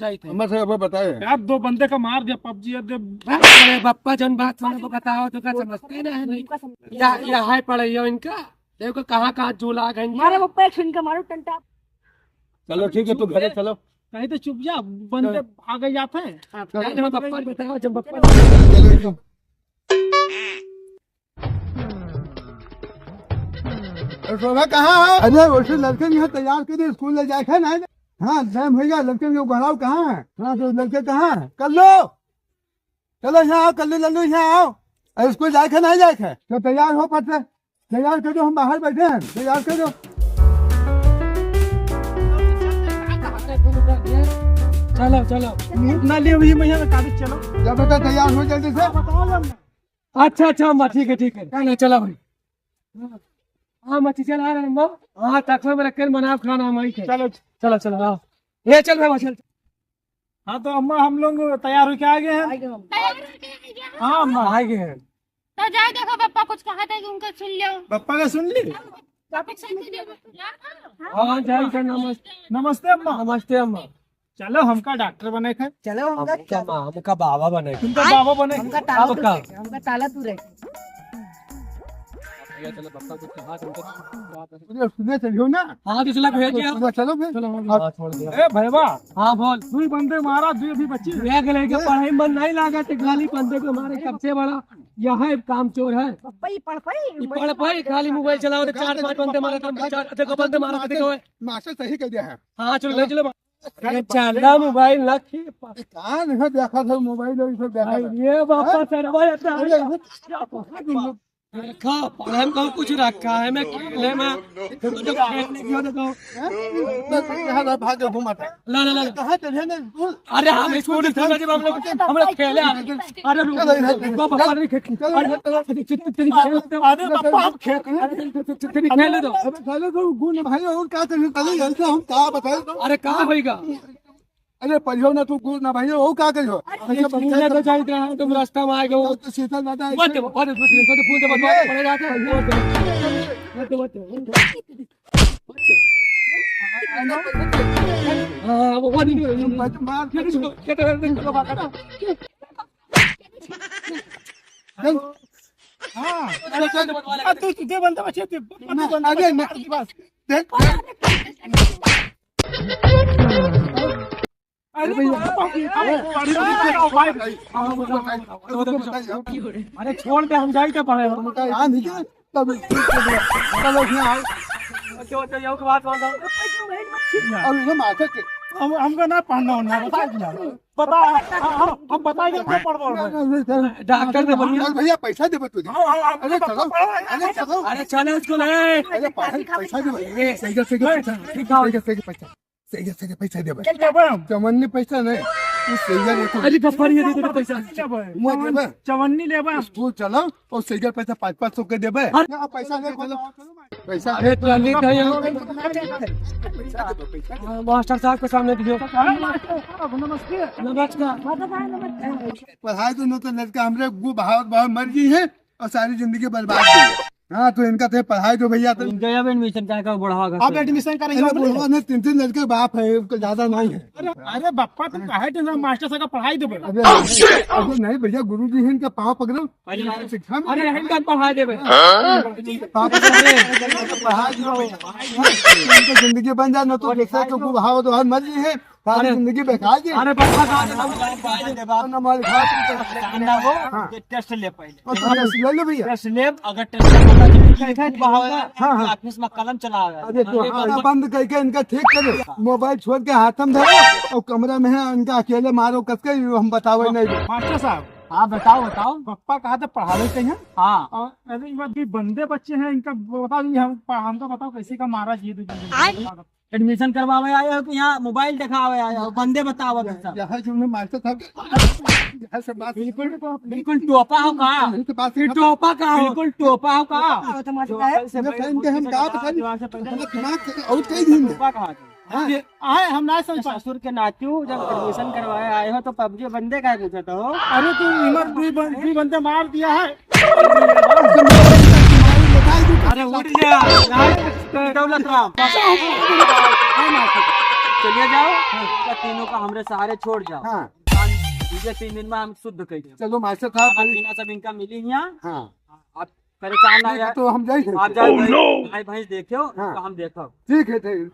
बताए यार 2 बंदे का मार दिया पबजी। अरे बप्पा जन बात मैंने को बताओ तो क्या समझते ना है यहाँ पड़े हो इनका देखो कहाँ कहाँ झूला गए मारे पप्पा एक सुन के मारो टंटा। चलो ठीक है, तू घरे चलो। कहीं तो चुप जा, बंदे आगे जाते हैं। बप्पा बताओ जब बप्पा शोभा कहाँ है? अरे वैसे लड़के यहाँ तैयार कर दे, स्कूल ले जाए ना। हाँ टाइम होगा, लड़के को बढ़ाओ कहाँ है? हाँ तो लड़के कहाँ है? कर लो, चलो यहाँ आओ, कर लो लल्लू यहाँ आओ। अरे स्कूल जाए नहीं जाए तो तैयार हो पाते, तैयार कर दो, हम बाहर बैठे हैं, तैयार कर दो। चलो चलो ना लिए हुई मैं कागज। चलो जब बेटा तैयार हो जल्दी से। अच्छा अम्मा ठीक है चलो चलो भाई। हाँ मच्छी चल आ रहे हैं। हाँ तक में रख कर मना खाना हमारी। चलो चलो चलो आओ ये चल भाई चल। हाँ तो अम्मा हम लोग तैयार होके आ गए हैं। हाँ अम्मा आ गए हैं। तो जाए देखो पापा कुछ कहा था कि उनका सुन लो। पप्पा का सुन ली। हाँ जय नमस्ते। नमस्ते अम्मा। नमस्ते अम्मा। चलो हमका डॉक्टर बने थे। चलो हमका बाबा बने। तुमका बाबा बने। हमका ताला तू रहे। चलो बप्पा कुछ कहा सुने चलियो ना। हाँ तो चला भेजिए चलो फिर छोड़ दिया। ए भैया हाँ बोल। 2 बंदे मारा, 2 भी बच्ची। लेके पढ़ाई मन नहीं लगा तो गाली बंदे को मारे। सबसे बड़ा यह काम चोर है। पप्पा ये पढ़ पढ़ खाली मोबाइल चलाओ तो 4-5 बंदे मारा देखो बंदे मारा देखो। मास्टर सही कर दिया है। हाँ चलो ले चलो चला मोबाइल ना कहाँ नहीं देखा था मोबाइल और सब देखा था। ये बापा सर रखा पढ़ाई में कुछ रखा है मैं खेले में जो खेलने की देखो भाग घुमाता ला ला ला कहाँ चले ना। अरे हम स्कूल जब हम लोग खेले। अरे पापा नहीं खेले दो। चलो तो गुण भाई और क्या करिए हम क्या बताए। अरे कहाँ होगा? अरे पढ़ियो ना तू गुण ना भाई और क्या करियो। तो चाहिए तुम रास्ता में आएगा वो तो सीधा दादा बंदे बचे थे आगे अरे छोड़ दे हम जाए क्या पढ़े हमको ना पढ़ना होना बता। हम बताएंगे डॉक्टर ने बोलिए भैया पैसा दे तुझे। अरे चलो अरे चलो उसको ले पैसा दे सही पैसा दे। चमन्नी पैसा नहीं अरे पैसा चवन्नी ले स्कूल चलो और सही पैसा 500 के देवे। पैसा पैसा मास्टर साहब के सामने दियो। नमस्ते। पढ़ाई तो तो लड़का हमरे बहुत मर्जी है और सारी जिंदगी बर्बाद की। हाँ तो इनका थे पढ़ाई तो भैया तो एडमिशन का बढ़ावा आप एडमिशन करेंगे। 3 लड़के बाप है, ज्यादा नहीं है। अरे बप्पा तुम काहे टेंशन, मास्टर साहब का पढ़ाई दे। अरे नहीं भैया, गुरुजी है इनका पाँव पकड़ो शिक्षा में। अरे इनका पढ़ा देवे जिंदगी बन जाए न तो देखा तो भाव तो हर मर्जी है, सारी जिंदगी बेकार की। अरे टेस्ट ले पहले, ले लो भैया। टेस्ट ले। अगर ऑफिस में कलम चला अरे तो बंद करके इनका ठीक करो, मोबाइल छोड़ के हाथ में धरो और कमरा में है इनका अकेले मारो कसके, हम बताओ नहीं। मास्टर साहब हाँ बताओ पप्पा कहा था पढ़ा लेते हैं। हाँ अरे ये बंदे बच्चे हैं, इनका बता दीजिए। हमको बताओ कैसे का मारा जी। एडमिशन करवावे आए हो कि यहाँ मोबाइल दिखावे आए हो? बंदे बताओ मास्टर साहब बिल्कुल टोपा हो का टोपा का बिल्कुल टोपा हो का हम आए हम ना ससुर के नातू जब एडमिशन करवाए आए हो तो पबजी बंदे का पूछा तो। अरे तू हिम्मत भी बंदे मार दिया है। अरे उठ जा दौलत राम चलिए जाओ इनका तीनों का हमरे सहारे छोड़ जाओ। हाँ ये 3 दिन में हम शुद्ध कर देंगे। चलो मास्टर साहब खाना पीना सब इनका मिली यहाँ। हाँ आप परेशान ना ठीक है, यार। तो हम जाए आप जाओ गाय भैंस देखो हाँ। तो हम देखो। ठीक है ठीक